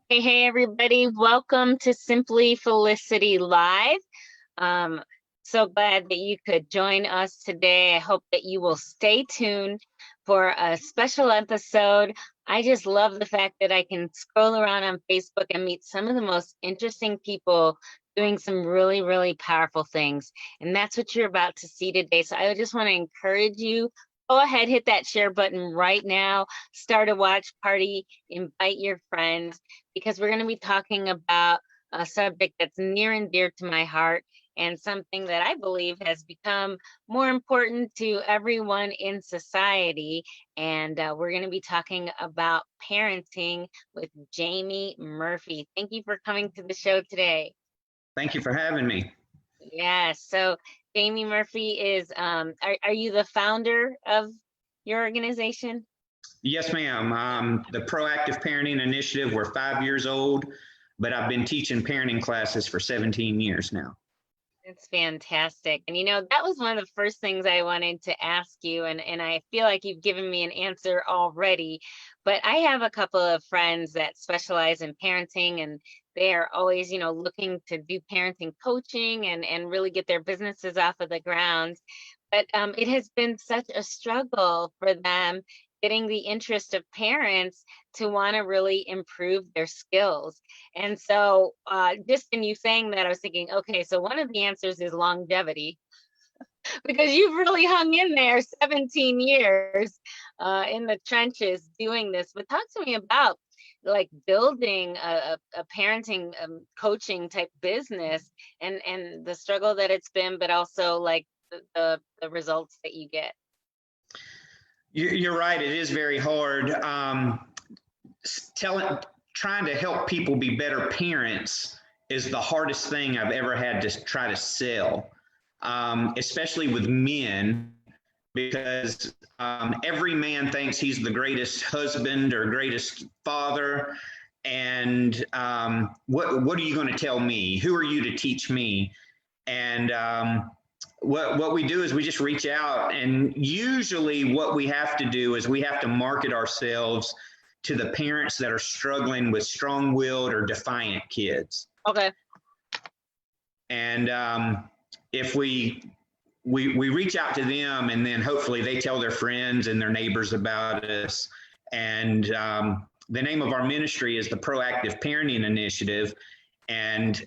Hey, everybody. Welcome to Simply Felicity Live. Um, so glad that you could join us today. I hope that you will stay tuned for a special episode. I just love the fact that I can scroll around on Facebook and meet some of the most interesting people doing some really, really powerful things. And that's what you're about to see today. So I just want to encourage you. Go ahead, hit that share button right now. Start a watch party, invite your friends, because we're going to be talking about a subject that's near and dear to my heart and something that I believe has become more important to everyone in society. And we're going to be talking about parenting with Jamie Murphy. Thank you for coming to the show today. Thank you for having me. Yes. So Jamie Murphy is, are you the founder of your organization? Yes, ma'am. The Proactive Parenting Initiative, we're 5 years old, but I've been teaching parenting classes for 17 years now. It's fantastic. And that was one of the first things I wanted to ask you, and I feel like you've given me an answer already. But I have a couple of friends that specialize in parenting, and they are always, looking to do parenting coaching and really get their businesses off of the ground. But it has been such a struggle for them getting the interest of parents to want to really improve their skills. And so, just in you saying that, I was thinking, okay, so one of the answers is longevity, because you've really hung in there 17 years in the trenches doing this. But talk to me about like building a parenting coaching type business and the struggle that it's been, but also like the results that you get. You're right. It is very hard. Trying to help people be better parents is the hardest thing I've ever had to try to sell, especially with men, because every man thinks he's the greatest husband or greatest father. And what are you going to tell me? Who are you to teach me? And what we do is we just reach out, and usually what we have to do is we have to market ourselves to the parents that are struggling with strong-willed or defiant kids. Okay. And if we reach out to them, and then hopefully they tell their friends and their neighbors about us. And the name of our ministry is the Proactive Parenting Initiative. And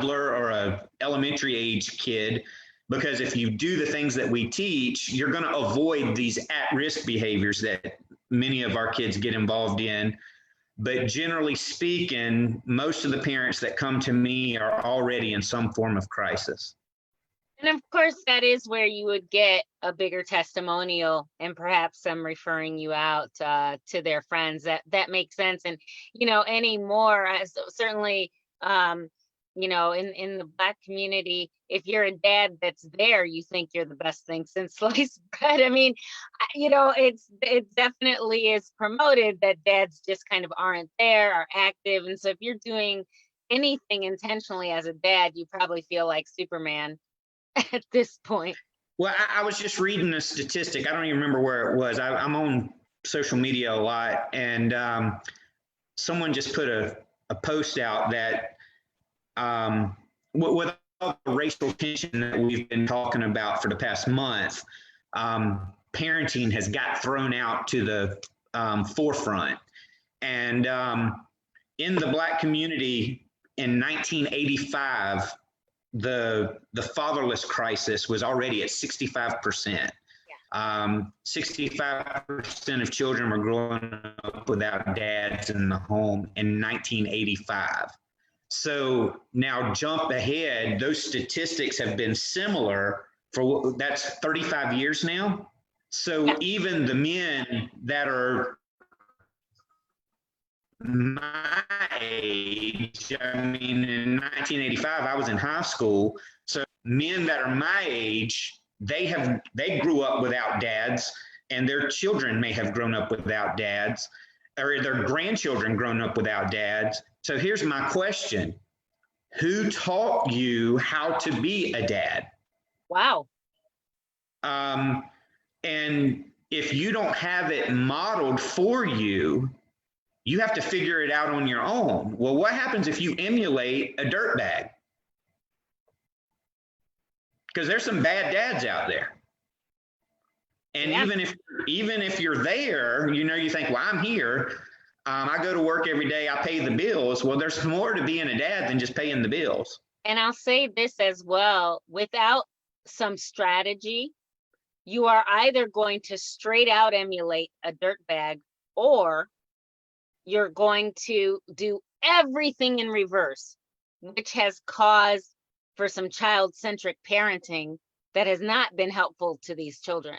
or a elementary age kid, because if you do the things that we teach, you're going to avoid these at-risk behaviors that many of our kids get involved in. But generally speaking, most of the parents that come to me are already in some form of crisis. And of course, that is where you would get a bigger testimonial and perhaps some referring you out to their friends. That makes sense. And, anymore, certainly, in the Black community, if you're a dad that's there, you think you're the best thing since sliced bread. I mean, it definitely is promoted that dads just kind of aren't there, are active. And so if you're doing anything intentionally as a dad, you probably feel like Superman at this point. Well, I was just reading a statistic. I don't even remember where it was. I'm on social media a lot, and someone just put a post out that with all the racial tension that we've been talking about for the past month, parenting has got thrown out to the forefront. And in the Black community in 1985, the fatherless crisis was already at 65%. 65% of children were growing up without dads in the home in 1985. So now jump ahead, those statistics have been similar for that's 35 years now. So even the men that are my age, I mean, in 1985, I was in high school. So men that are my age, they grew up without dads, and their children may have grown up without dads, or their grandchildren grown up without dads. So here's my question. Who taught you how to be a dad? Wow. And if you don't have it modeled for you, you have to figure it out on your own. Well, what happens if you emulate a dirtbag? Because there's some bad dads out there. And Yeah. even if you're there, you think, well, I'm here. I go to work every day. I pay the bills. Well, there's more to being a dad than just paying the bills. And I'll say this as well, without some strategy, you are either going to straight out emulate a dirtbag, or you're going to do everything in reverse, which has caused for some child-centric parenting that has not been helpful to these children,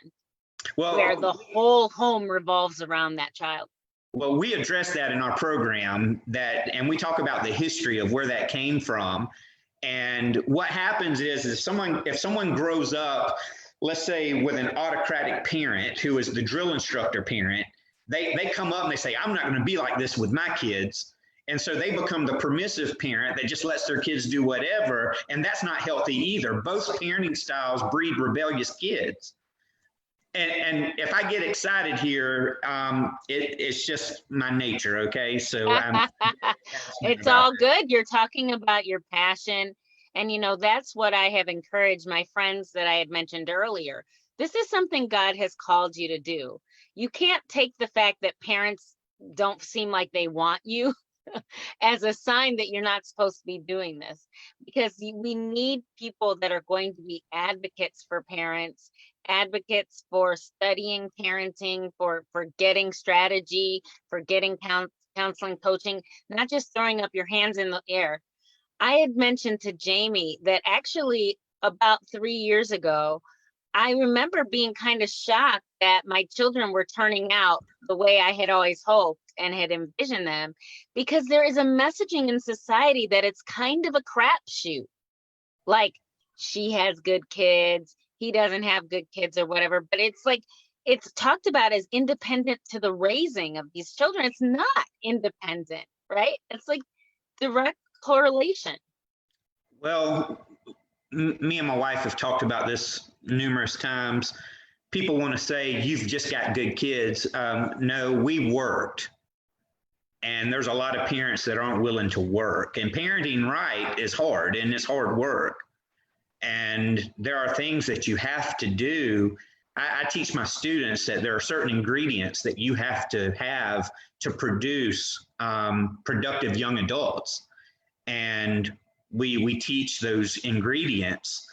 where the whole home revolves around that child. Well, we address that in our program, and we talk about the history of where that came from. And what happens is if someone grows up, let's say with an autocratic parent who is the drill instructor parent, they come up and they say, I'm not going to be like this with my kids. And so they become the permissive parent that just lets their kids do whatever. And that's not healthy either. Both parenting styles breed rebellious kids. And if I get excited here, it's just my nature, okay? So it's all good. You're talking about your passion. And, that's what I have encouraged my friends that I had mentioned earlier. This is something God has called you to do. You can't take the fact that parents don't seem like they want you as a sign that you're not supposed to be doing this, because we need people that are going to be advocates for parents, advocates for studying parenting, for getting strategy, for getting counseling, coaching, not just throwing up your hands in the air. I had mentioned to Jamie that actually about 3 years ago, I remember being kind of shocked that my children were turning out the way I had always hoped and had envisioned them, because there is a messaging in society that it's kind of a crapshoot. Like, she has good kids, he doesn't have good kids, or whatever. But it's like, it's talked about as independent to the raising of these children. It's not independent, right? It's like direct correlation. Well, me and my wife have talked about this numerous times. People want to say, you've just got good kids. No, we worked. And there's a lot of parents that aren't willing to work. And parenting right is hard, and it's hard work. And there are things that you have to do. I teach my students that there are certain ingredients that you have to produce productive young adults. And we teach those ingredients,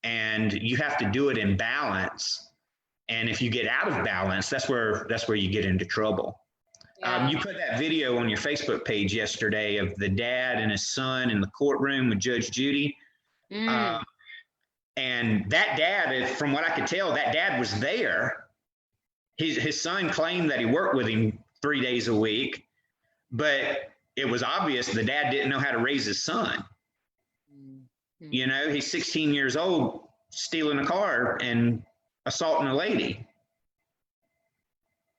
and you have to do it in balance. And if you get out of balance, that's where you get into trouble. Yeah. You put that video on your Facebook page yesterday of the dad and his son in the courtroom with Judge Judy. And that dad, from what I could tell, that dad was there. His son claimed that he worked with him 3 days a week, but it was obvious the dad didn't know how to raise his son. He's 16 years old, stealing a car and assaulting a lady.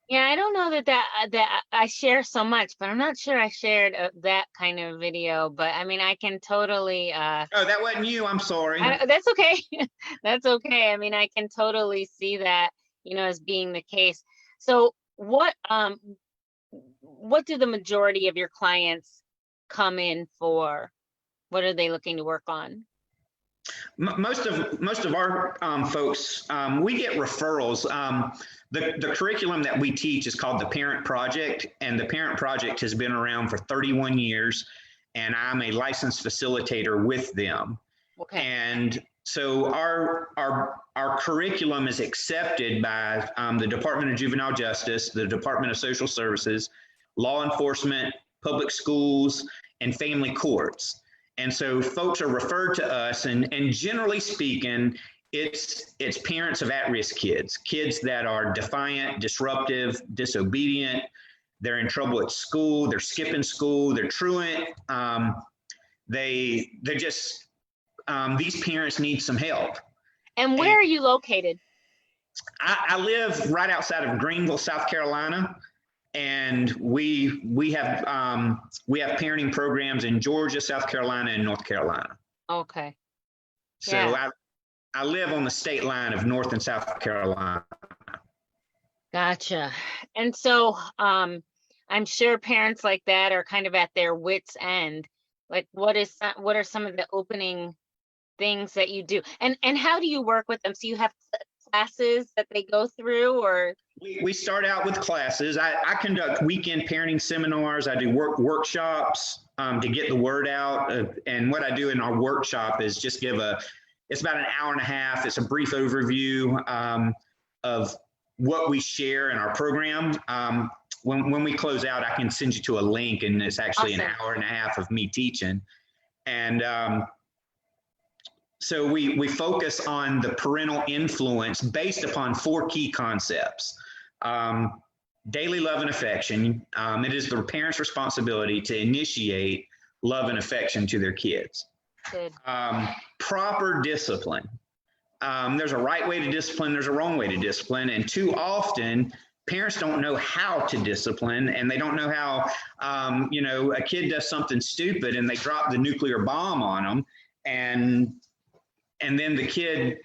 Yeah, I don't know that I share so much, but I'm not sure I shared that kind of video. But I mean, I can totally. Oh, that wasn't you. I'm sorry. That's okay. That's okay. I mean, I can totally see that, as being the case. So, what do the majority of your clients come in for? What are they looking to work on? Most of our folks, we get referrals. The curriculum that we teach is called the Parent Project, and the Parent Project has been around for 31 years, and I'm a licensed facilitator with them. Okay. And so our curriculum is accepted by the Department of Juvenile Justice, the Department of Social Services, law enforcement, public schools, and family courts. And so folks are referred to us, and generally speaking, it's parents of at-risk kids that are defiant, disruptive, disobedient. They're in trouble at school. They're skipping school. They're truant. They're just these parents need some help. And where are you located? I live right outside of Greenville, South Carolina. And we have parenting programs in Georgia, South Carolina, and North Carolina. Okay. So yeah. I live on the state line of North and South Carolina. Gotcha. And so, I'm sure parents like that are kind of at their wits' end. Like, what are some of the opening things that you do? And how do you work with them? So you have classes that they go through, or We start out with classes. I conduct weekend parenting seminars. I do workshops to get the word out. And what I do in our workshop is just it's about an hour and a half. It's a brief overview of what we share in our program. When we close out, I can send you to a link, and it's actually an hour and a half of me teaching. And so we focus on the parental influence based upon 4 key concepts. Daily love and affection. It is the parent's responsibility to initiate love and affection to their kids. good. Proper discipline. There's a right way to discipline, there's a wrong way to discipline, and too often parents don't know how to discipline, and they don't know how, a kid does something stupid and they drop the nuclear bomb on them, and then the kid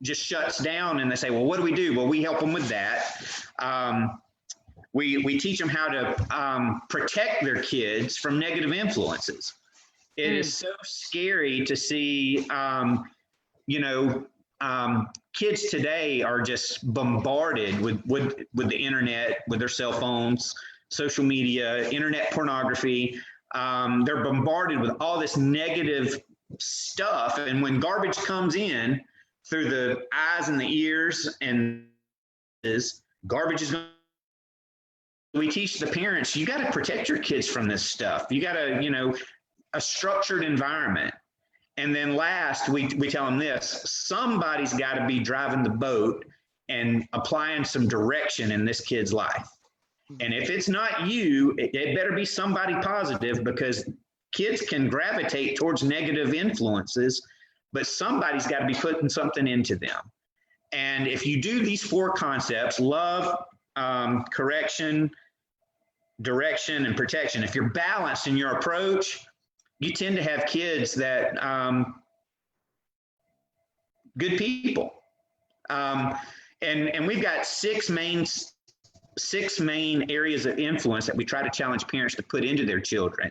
just shuts down, and they say, well, what do we do? Well, we help them with that. We teach them how to protect their kids from negative influences. It is so scary to see, kids today are just bombarded with the internet, with their cell phones, social media, internet pornography. They're bombarded with all this negative stuff. And when garbage comes in through the eyes and the ears, and garbage is going to, we teach the parents, you got to protect your kids from this stuff. You got to, a structured environment. And then last, we tell them this: somebody's got to be driving the boat and applying some direction in this kid's life. And if it's not you, it better be somebody positive, because kids can gravitate towards negative influences, but somebody's got to be putting something into them. And if you do these 4 concepts, love, correction, direction, and protection, if you're balanced in your approach, you tend to have kids that good people. And we've got 6 main areas of influence that we try to challenge parents to put into their children.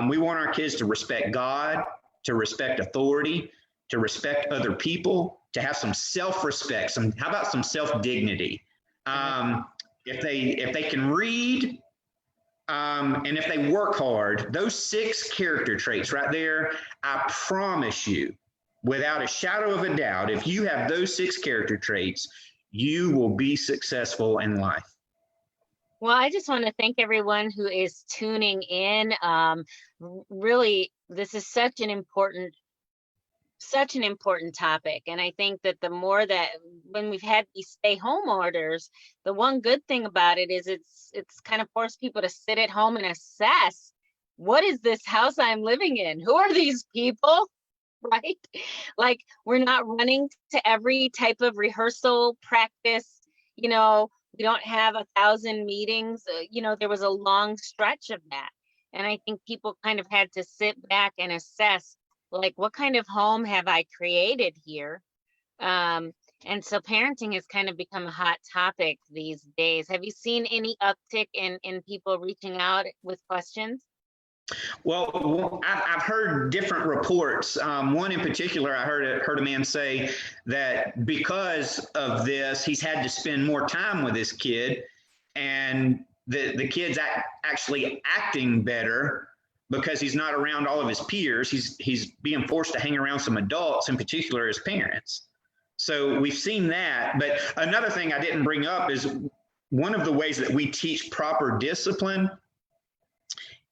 We want our kids to respect God, to respect authority, to respect other people, to have some self-respect. How about some self-dignity? If they can read, and if they work hard, those 6 character traits right there, I promise you, without a shadow of a doubt, if you have those 6 character traits, you will be successful in life. Well, I just want to thank everyone who is tuning in. Really, this is such an important topic. And I think that the more that when we've had these stay home orders, the one good thing about it is it's kind of forced people to sit at home and assess, what is this house I'm living in? Who are these people? Right? Like, we're not running to every type of rehearsal practice, we don't have 1,000 meetings. There was a long stretch of that. And I think people kind of had to sit back and assess, like, what kind of home have I created here? And so parenting has kind of become a hot topic these days. Have you seen any uptick in people reaching out with questions? Well, I've heard different reports. One in particular, I heard a man say that because of this, he's had to spend more time with his kid, and the kid's actually acting better because he's not around all of his peers. He's being forced to hang around some adults, in particular his parents. So we've seen that. But another thing I didn't bring up is one of the ways that we teach proper discipline.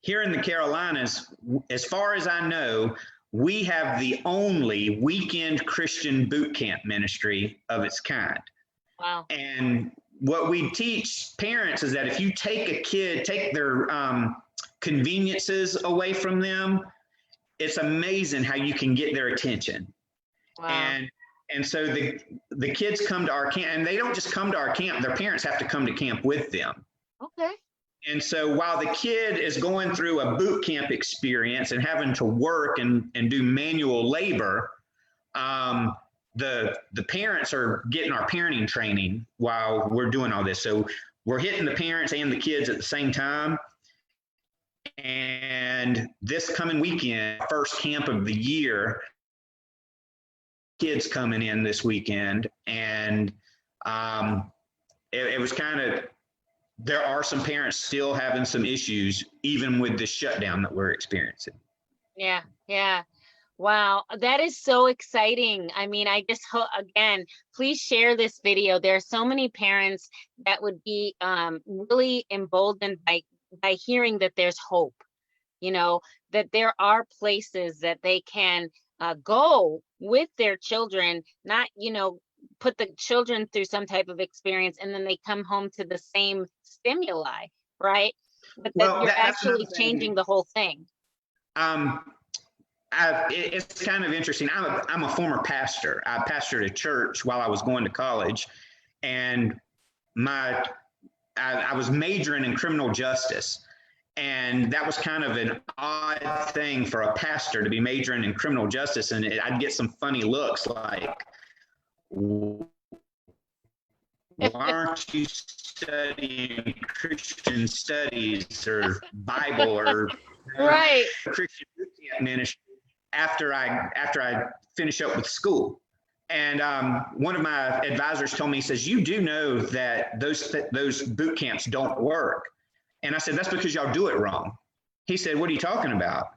Here in the Carolinas, as far as I know, we have the only weekend Christian boot camp ministry of its kind. Wow. And what we teach parents is that if you take their conveniences away from them, it's amazing how you can get their attention. Wow. And so the kids come to our camp, and they don't just come to our camp, their parents have to come to camp with them. Okay. And so while the kid is going through a boot camp experience and having to work and do manual labor, the parents are getting our parenting training while we're doing all this. So we're hitting the parents and the kids at the same time. And this coming weekend, first camp of the year, kids coming in this weekend, and it was kind of, there are some parents still having some issues, even with the shutdown that we're experiencing. Yeah, yeah. Wow, that is so exciting. I mean, I just hope, again, please share this video. There are so many parents that would be really emboldened by hearing that there's hope, you know, that there are places that they can go with their children, not, you know, put the children through some type of experience and then they come home to the same stimuli, right? But that Well, you're that's another actually thing. changing the whole thing. It's kind of interesting. I'm a former pastor. I pastored a church while I was going to college, and I was majoring in criminal justice. And that was kind of an odd thing for a pastor to be majoring in criminal justice. And I'd get some funny looks like, why aren't you studying Christian studies or Bible or Right. Christian ministry after I finish up with school? And one of my advisors told me, he says, you do know that those boot camps don't work. And I said, that's because y'all do it wrong. He said, what are you talking about?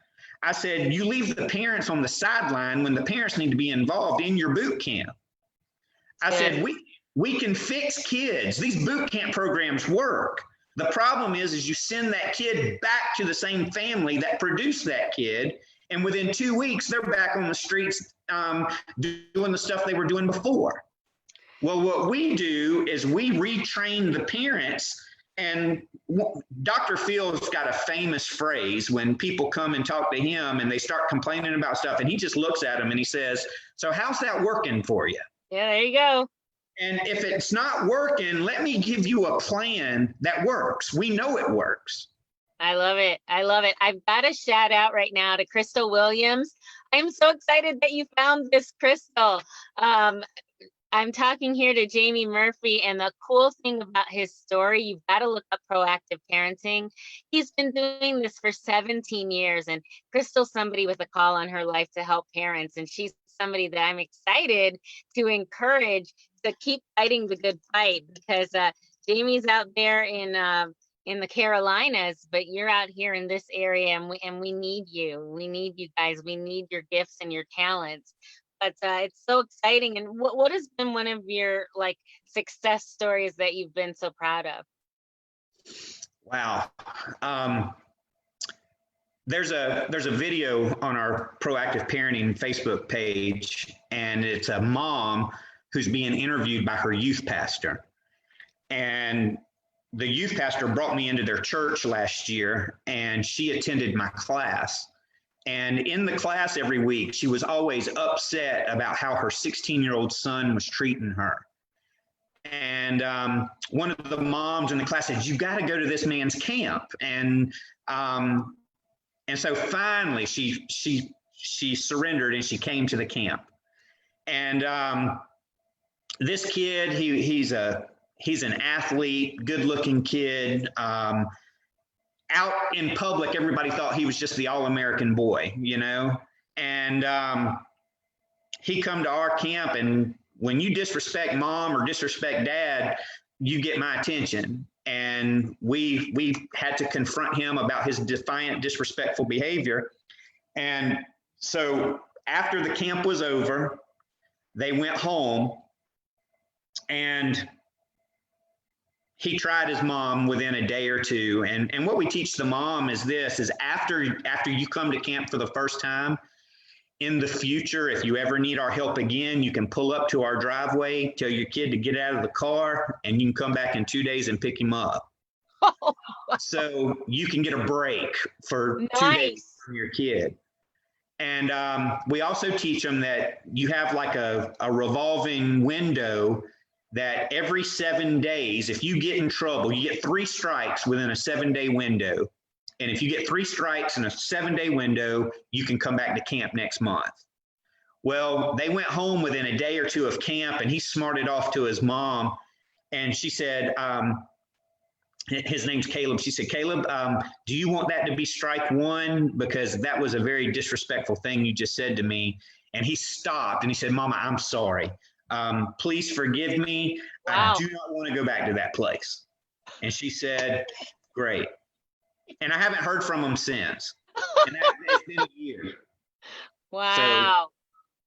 I said, you leave the parents on the sideline when the parents need to be involved in your boot camp. I said, we can fix kids. These boot camp programs work. The problem is you send that kid back to the same family that produced that kid, and within 2 weeks, they're back on the streets doing the stuff they were doing before. Well, what we do is we retrain the parents. And Dr. Phil's got a famous phrase when people come and talk to him and they start complaining about stuff, and he just looks at them and he says, so how's that working for you? Yeah, there you go. And if it's not working, let me give you a plan that works. We know it works. I love it. I love it. I've got a shout out right now to Crystal Williams. I'm so excited that you found this, Crystal. I'm talking here to Jamie Murphy, and the cool thing about his story, you've got to look up Proactive Parenting. He's been doing this for 17 years, and Crystal's somebody with a call on her life to help parents, and she's somebody that I'm excited to encourage to keep fighting the good fight, because Jamie's out there in the Carolinas, but you're out here in this area, and we need you. We need you guys. We need your gifts and your talents. But it's so exciting. And what has been one of your like success stories that you've been so proud of? Wow. There's a video on our Proactive Parenting Facebook page, and it's a mom who's being interviewed by her youth pastor. And the youth pastor brought me into their church last year, and she attended my class. And in the class every week, she was always upset about how her 16-year-old son was treating her. And one of the moms in the class said, you got to go to this man's camp. And so finally she surrendered and she came to the camp. And this kid, he's an athlete, good-looking kid. Out in public, everybody thought he was just the all-American boy, you know? And he come to our camp, and when you disrespect mom or disrespect dad, you get my attention. And we had to confront him about his defiant, disrespectful behavior. And so after the camp was over, they went home, and he tried his mom within a day or two. And what we teach the mom is this, is after you come to camp for the first time, in the future, if you ever need our help again, you can pull up to our driveway, tell your kid to get out of the car, and you can come back in 2 days and pick him up. So you can get a break for 2 days from your kid. And we also teach them that you have like a revolving window that every 7 days, if you get in trouble, you get 3 strikes within a 7-day window. And if you get 3 strikes in a 7-day window, you can come back to camp next month. Well, they went home within a day or two of camp, and he smarted off to his mom. And she said, his name's Caleb. She said, Caleb, do you want that to be strike one? Because that was a very disrespectful thing you just said to me. And he stopped and he said, Mama, I'm sorry. Please forgive me. Wow. I do not want to go back to that place. And she said, great. And I haven't heard from him since. And it's been a year. Wow.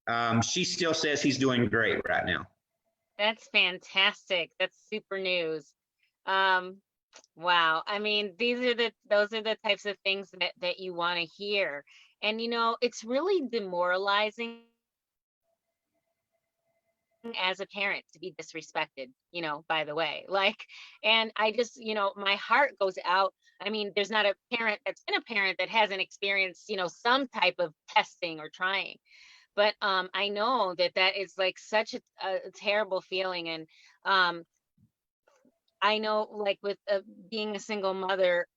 So she still says he's doing great right now. That's fantastic. That's super news. Wow. I mean, those are the types of things that you want to hear. And it's really demoralizing as a parent to be disrespected, by the way. And I just, my heart goes out. I mean, there's not a parent that's been a parent that hasn't experienced, some type of testing or trying. But I know that is like such a terrible feeling. And I know, like, with being a single mother,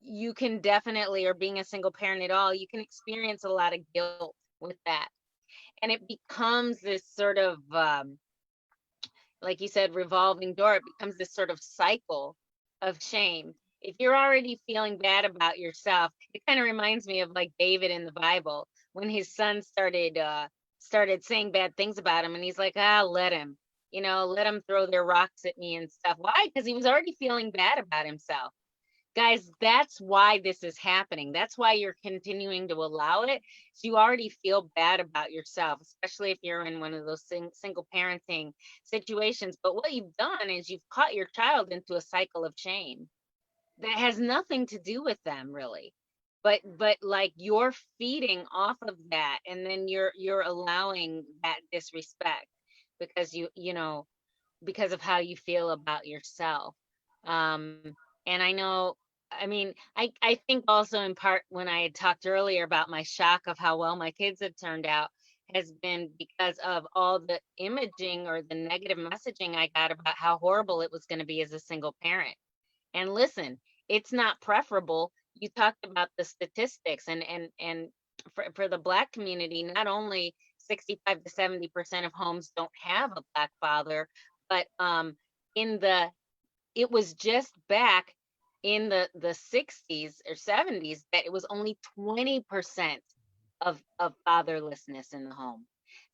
you can definitely, or being a single parent at all, you can experience a lot of guilt with that. And it becomes this sort of, like you said, revolving door. It becomes this sort of cycle of shame. If you're already feeling bad about yourself, it kind of reminds me of like David in the Bible, when his son started saying bad things about him, and he's like, let him, let him throw their rocks at me and stuff. Why? Because he was already feeling bad about himself. Guys, that's why this is happening. That's why you're continuing to allow it. So you already feel bad about yourself, especially if you're in one of those single parenting situations. But what you've done is you've caught your child into a cycle of shame that has nothing to do with them, really. But like, you're feeding off of that, and then you're allowing that disrespect because because of how you feel about yourself. And I know, I mean, I think also in part, when I had talked earlier about my shock of how well my kids have turned out, has been because of all the imaging or the negative messaging I got about how horrible it was going to be as a single parent. And listen, it's not preferable. You talked about the statistics, and for the Black community, not only 65 to 70% of homes don't have a Black father, but it was just back in the 60s or 70s that it was only 20% of fatherlessness in the home.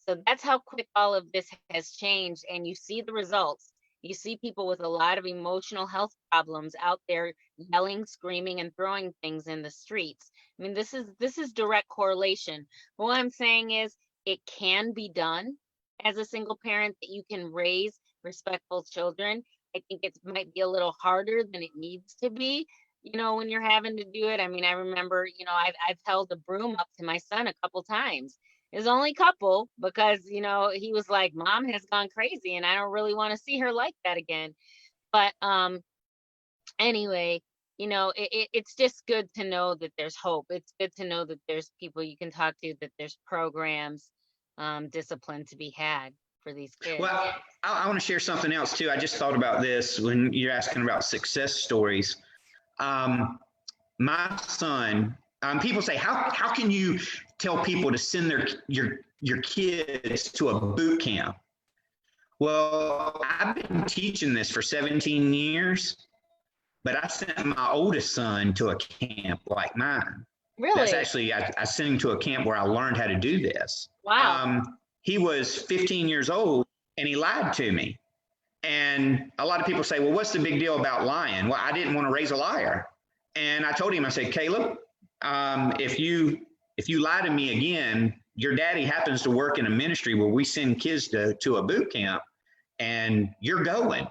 So that's how quick all of this has changed. And you see the results. You see people with a lot of emotional health problems out there yelling, screaming, and throwing things in the streets. I mean, this is direct correlation. But what I'm saying is, it can be done as a single parent, that you can raise respectful children. I think it might be a little harder than it needs to be, when you're having to do it. I mean, I remember, I've held a broom up to my son a couple times. It's only a couple, because, he was like, Mom has gone crazy and I don't really want to see her like that again. But anyway, it's just good to know that there's hope. It's good to know that there's people you can talk to, that there's programs, discipline to be had for these kids. Well, I want to share something else too. I just thought about this when you're asking about success stories. My son, people say, how can you tell people to send your kids to a boot camp? Well, I've been teaching this for 17 years, but I sent my oldest son to a camp like mine. Really? That's actually, I sent him to a camp where I learned how to do this. Wow. He was 15 years old and he lied to me. And a lot of people say, well, what's the big deal about lying? Well, I didn't want to raise a liar. And I told him, I said, Caleb, if you lie to me again, your daddy happens to work in a ministry where we send kids to a boot camp, and you're going.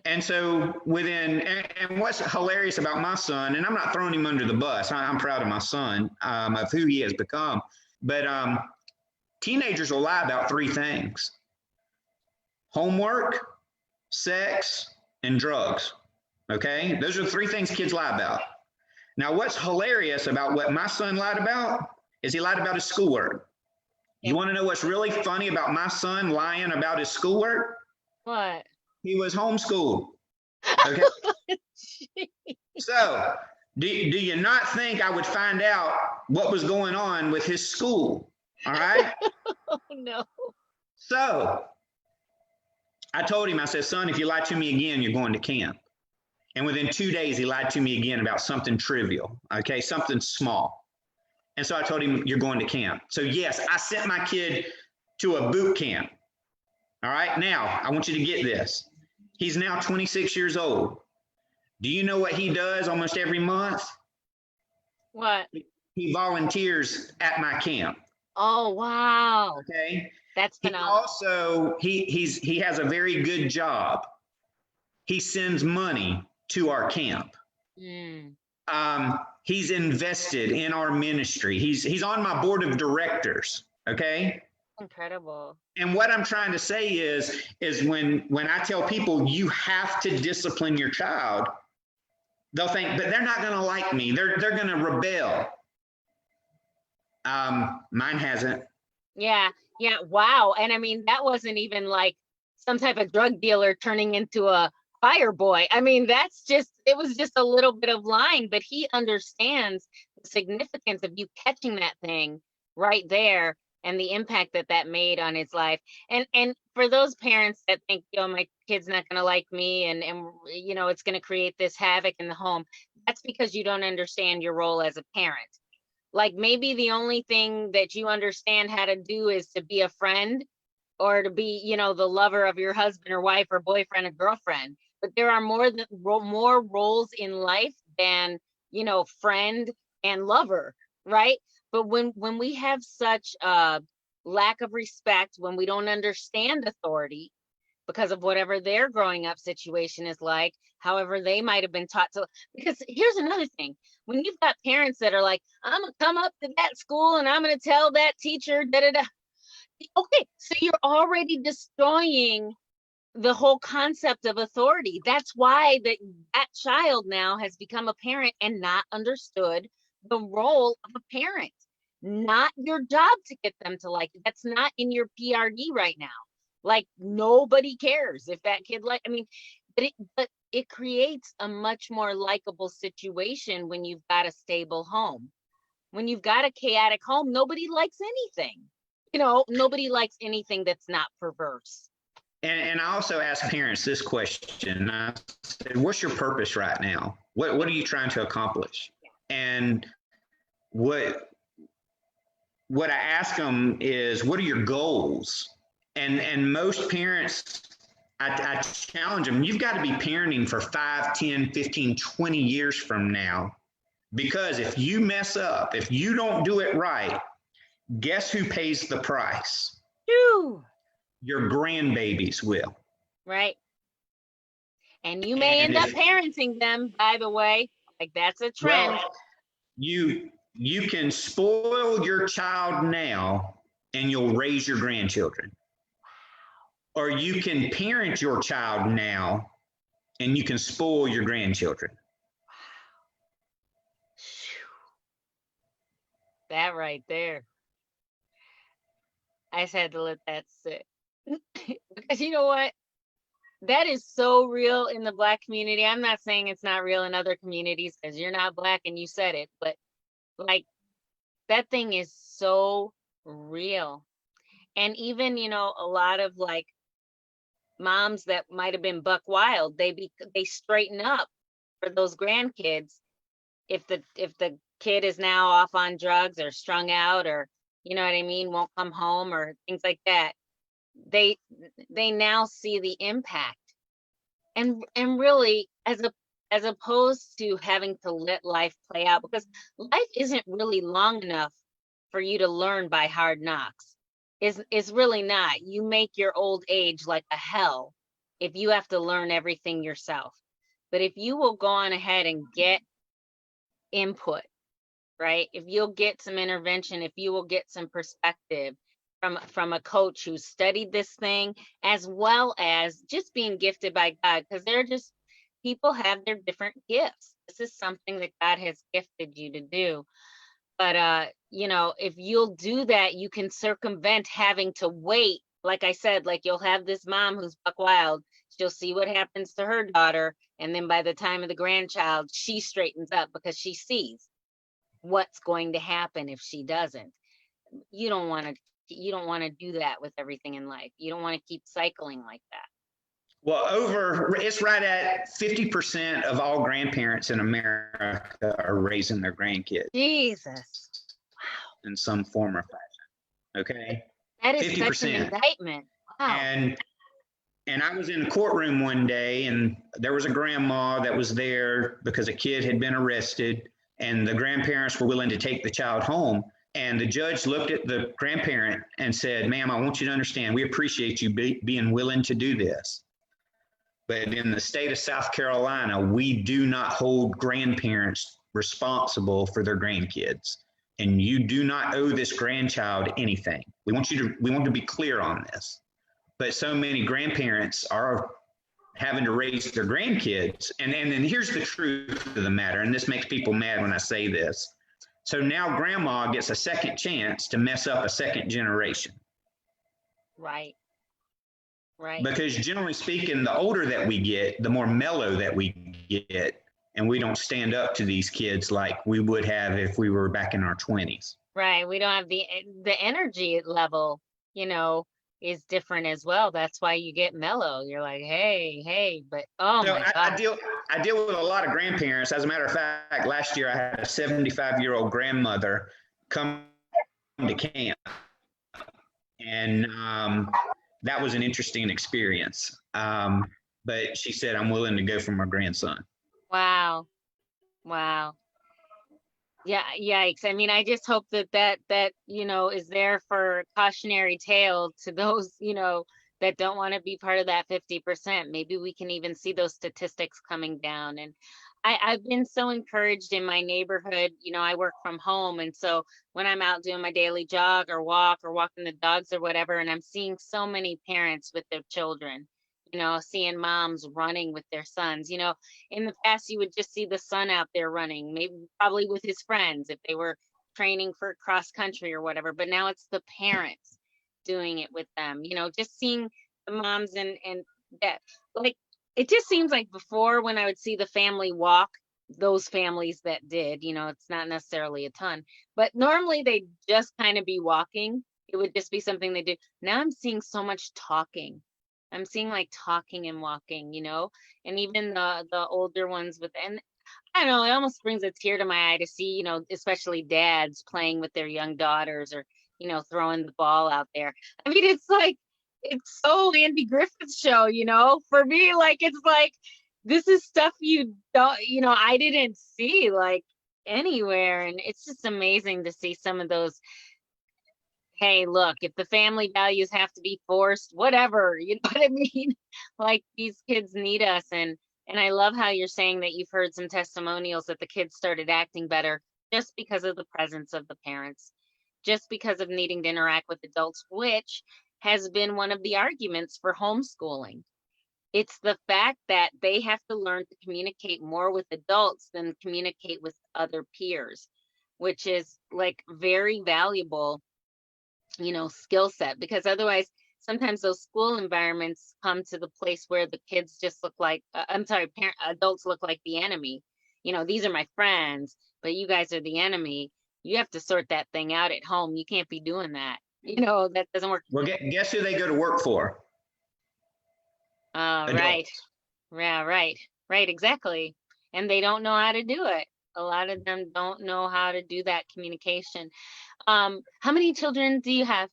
And so and what's hilarious about my son, and I'm not throwing him under the bus, I'm proud of my son, of who he has become, but teenagers will lie about three things: homework, sex, and drugs. Okay? Those are the three things kids lie about. Now, what's hilarious about what my son lied about is he lied about his schoolwork. You want to know what's really funny about my son lying about his schoolwork? What? He was homeschooled. Okay? So, do you not think I would find out what was going on with his school All right. Oh no. So I told him, I said, son, if you lie to me again, you're going to camp. And within 2 days, he lied to me again about something trivial, okay, something small. And so I told him, you're going to camp. So, yes, I sent my kid to a boot camp. All right. Now, I want you to get this. He's now 26 years old. Do you know what he does almost every month? What? He volunteers at my camp. Oh, wow. Okay. That's He phenomenal. also he has a very good job. He sends money to our camp. Mm. He's invested in our ministry. He's on my board of directors. Okay. Incredible. And what I'm trying to say is when I tell people you have to discipline your child, they'll think, but they're not going to like me. They're going to rebel. Mine hasn't. Yeah. Yeah. Wow. And I mean, that wasn't even like some type of drug dealer turning into a fire boy. I mean, it was just a little bit of lying, but he understands the significance of you catching that thing right there and the impact that that made on his life. And for those parents that think, my kid's not going to like me and it's going to create this havoc in the home, that's because you don't understand your role as a parent. Like maybe the only thing that you understand how to do is to be a friend or to be, the lover of your husband or wife or boyfriend or girlfriend. But there are more roles in life than, friend and lover, right? But when we have such a lack of respect, when we don't understand authority because of whatever their growing up situation is like, however they might have been taught to, because here's another thing. When you've got parents that are like, I'm gonna come up to that school and I'm gonna tell that teacher, da da da. Okay, so you're already destroying the whole concept of authority. That's why that child now has become a parent and not understood the role of a parent. Not your job to get them to like it. That's not in your PRD right now. Like nobody cares if that kid I mean, but it creates a much more likable situation when you've got a stable home. When you've got a chaotic home, nobody likes anything. Nobody likes anything that's not perverse. And I also ask parents this question. I said, what's your purpose right now? What are you trying to accomplish? And what I ask them is, what are your goals? And most parents, I challenge them, you've got to be parenting for 5, 10, 15, 20 years from now. Because if you mess up, if you don't do it right, guess who pays the price? Phew. Your grandbabies will. Right. And you may end up parenting them, by the way. Like that's a trend. Well, you can spoil your child now and you'll raise your grandchildren. Or you can parent your child now and you can spoil your grandchildren. That right there. I just had to let that sit. Because you know what? That is so real in the Black community. I'm not saying it's not real in other communities because you're not Black and you said it, but like that thing is so real. And even, a lot of like moms that might have been buck wild, they straighten up for those grandkids if the kid is now off on drugs or strung out or you know what I mean, won't come home or things like that. They now see the impact. And really as opposed to having to let life play out, because life isn't really long enough for you to learn by hard knocks. It's really not. You make your old age like a hell if you have to learn everything yourself. But if you will go on ahead and get input, right? If you'll get some intervention, if you will get some perspective from a coach who studied this thing, as well as just being gifted by God, because people have their different gifts. This is something that God has gifted you to do. But if you'll do that, you can circumvent having to wait. Like I said, like you'll have this mom who's buck wild. She'll see what happens to her daughter. And then by the time of the grandchild, she straightens up because she sees what's going to happen if she doesn't. you don't want to do that with everything in life. You don't want to keep cycling like that. Well, it's right at 50% of all grandparents in America are raising their grandkids Jesus. in some form or fashion. Okay. That is such an 50%. indictment. Wow. And I was in a courtroom one day, and there was a grandma that was there because a kid had been arrested, and the grandparents were willing to take the child home. And the judge looked at the grandparent and said, "Ma'am, I want you to understand, we appreciate you being willing to do this. But in the state of South Carolina, we do not hold grandparents responsible for their grandkids. And you do not owe this grandchild anything. We want to be clear on this." But so many grandparents are having to raise their grandkids. And then here's the truth of the matter, and this makes people mad when I say this. So now grandma gets a second chance to mess up a second generation. Right. Right. Because generally speaking, the older that we get, the more mellow that we get, and we don't stand up to these kids like we would have if we were back in our 20s. Right. We don't have the energy level, is different as well. That's why you get mellow. You're like, hey, but oh So my God. I deal with a lot of grandparents. As a matter of fact, last year I had a 75-year-old grandmother come to camp, and that was an interesting experience. But she said, "I'm willing to go for my grandson." Wow. Yeah, yikes. I mean, I just hope that is there for cautionary tale to those, that don't want to be part of that 50%. Maybe we can even see those statistics coming down. And I've been so encouraged in my neighborhood. I work from home. And so when I'm out doing my daily jog or walk or walking the dogs or whatever, and I'm seeing so many parents with their children, seeing moms running with their sons. In the past, you would just see the son out there running, maybe probably with his friends if they were training for cross country or whatever. But now it's the parents doing it with them, just seeing the moms and that, like, it just seems like before when I would see the family walk, those families that did, it's not necessarily a ton, but normally they'd just kind of be walking. It would just be something they do. Now I'm seeing so much talking. I'm seeing like talking and walking, and even the older ones and I don't know, it almost brings a tear to my eye to see, especially dads playing with their young daughters or, throwing the ball out there. I mean, it's so Andy Griffith show, for me, like, it's like, this is stuff you don't, I didn't see like anywhere. And it's just amazing to see some of those. Hey, look, if the family values have to be forced, whatever, you know what I mean? Like, these kids need us. And I love how you're saying that you've heard some testimonials that the kids started acting better just because of the presence of the parents, just because of needing to interact with adults, which has been one of the arguments for homeschooling. It's the fact that they have to learn to communicate more with adults than communicate with other peers, which is like very valuable skill set, because otherwise sometimes those school environments come to the place where the kids just look like adults look like the enemy. These are my friends, but you guys are the enemy. You have to sort that thing out at home. You can't be doing that. That doesn't work. Well, guess who they go to work for? Right. Yeah, right, exactly. And they don't know how to do it. A lot of them don't know how to do that communication. How many children do you have?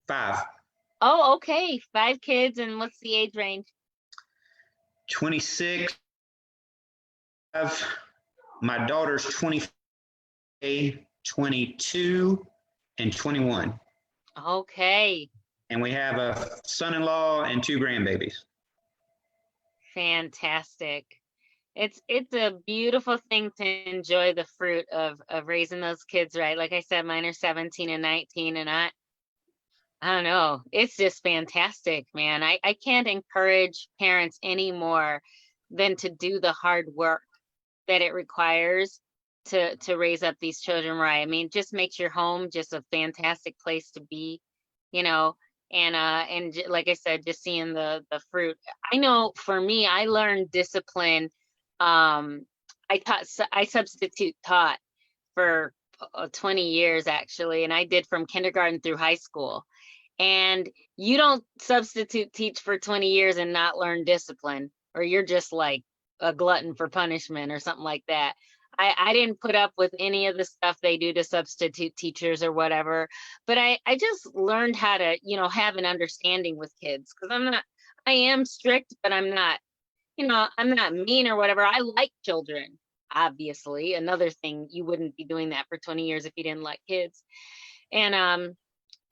5. Oh, okay. 5 kids. And what's the age range? 26. My daughter's 20, 22, and 21. Okay. And we have a son-in-law and 2 grandbabies. Fantastic. It's a beautiful thing to enjoy the fruit of raising those kids, right? Like I said, mine are 17 and 19, and I don't know. It's just fantastic, man. I can't encourage parents any more than to do the hard work that it requires to raise up these children right. I mean, just makes your home just a fantastic place to be, and like I said, just seeing the fruit. I know for me, I learned discipline. I substitute taught for 20 years actually, and I did from kindergarten through high school. And you don't substitute teach for 20 years and not learn discipline, or you're just like a glutton for punishment or something like that. I didn't put up with any of the stuff they do to substitute teachers or whatever, but I just learned how to, have an understanding with kids, because I am strict, but I'm not, I'm not mean or whatever. I like children, obviously. Another thing, you wouldn't be doing that for 20 years if you didn't like kids. And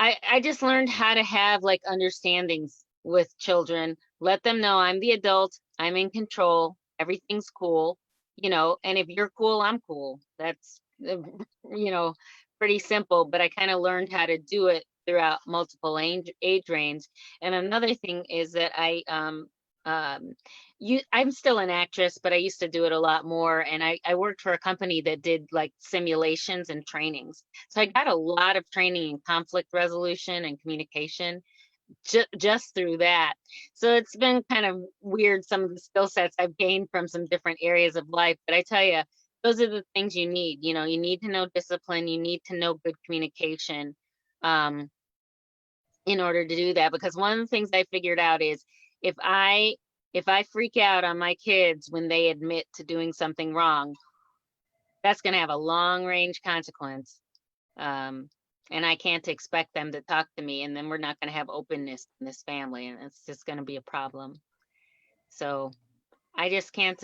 I just learned how to have like understandings with children, let them know I'm the adult, I'm in control, everything's cool, and if you're cool, I'm cool. That's, you know, pretty simple, but I kind of learned how to do it throughout multiple age range. And another thing is that um, I'm still an actress, but I used to do it a lot more. And I worked for a company that did like simulations and trainings. So I got a lot of training in conflict resolution and communication just through that. So it's been kind of weird, some of the skill sets I've gained from some different areas of life. But I tell you, those are the things you need. You need to know discipline, you need to know good communication um, in order to do that. Because one of the things I figured out is if I freak out on my kids when they admit to doing something wrong, that's going to have a long range consequence. And I can't expect them to talk to me, and then we're not going to have openness in this family, and it's just going to be a problem. So I just can't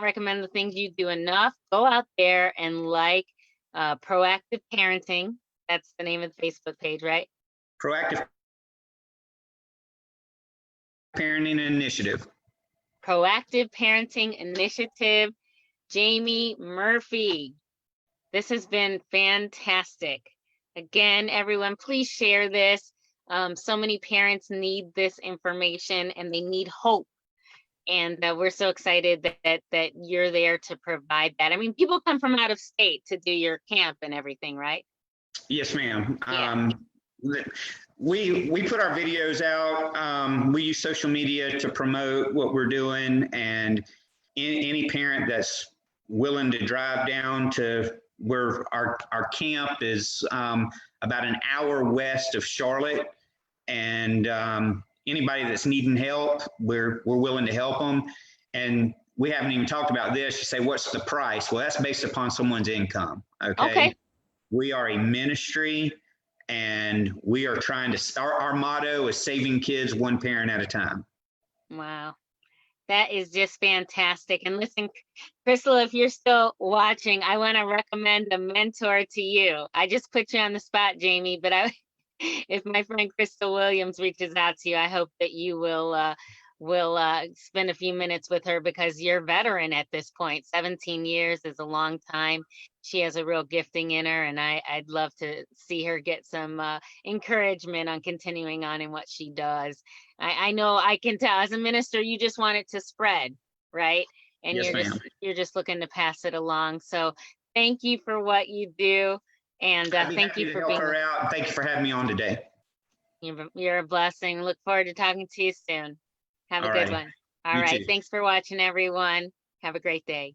recommend the things you do enough. Go out there and Proactive Parenting. That's the name of the Facebook page, right? Proactive Parenting Initiative. Proactive Parenting Initiative. Jamie Murphy. This has been fantastic. Again, everyone, please share this. So many parents need this information and they need hope. And we're so excited that you're there to provide that. I mean, people come from out of state to do your camp and everything, right? Yes, ma'am. Yeah. We put our videos out. We use social media to promote what we're doing, and any parent that's willing to drive down to where our camp is, about an hour west of Charlotte, and anybody that's needing help, we're willing to help them. And we haven't even talked about this. You say, what's the price? Well, that's based upon someone's income. Okay. We are a ministry, and we are trying to start. Our motto is saving kids one parent at a time. Wow. That is just fantastic. And listen, Crystal, if you're still watching, I want to recommend a mentor to you. I just put you on the spot, Jamie, but if my friend Crystal Williams reaches out to you, I hope that you will spend a few minutes with her, because you're a veteran at this point. 17 years is a long time. She has a real gifting in her, and I'd love to see her get some encouragement on continuing on in what she does. I know, I can tell as a minister, you just want it to spread, right? And yes, you're just looking to pass it along. So thank you for what you do. And thank you for being her out. Thank you for having me on today. You're a blessing. Look forward to talking to you soon. Have a good one. All right. Thanks for watching, everyone. Have a great day.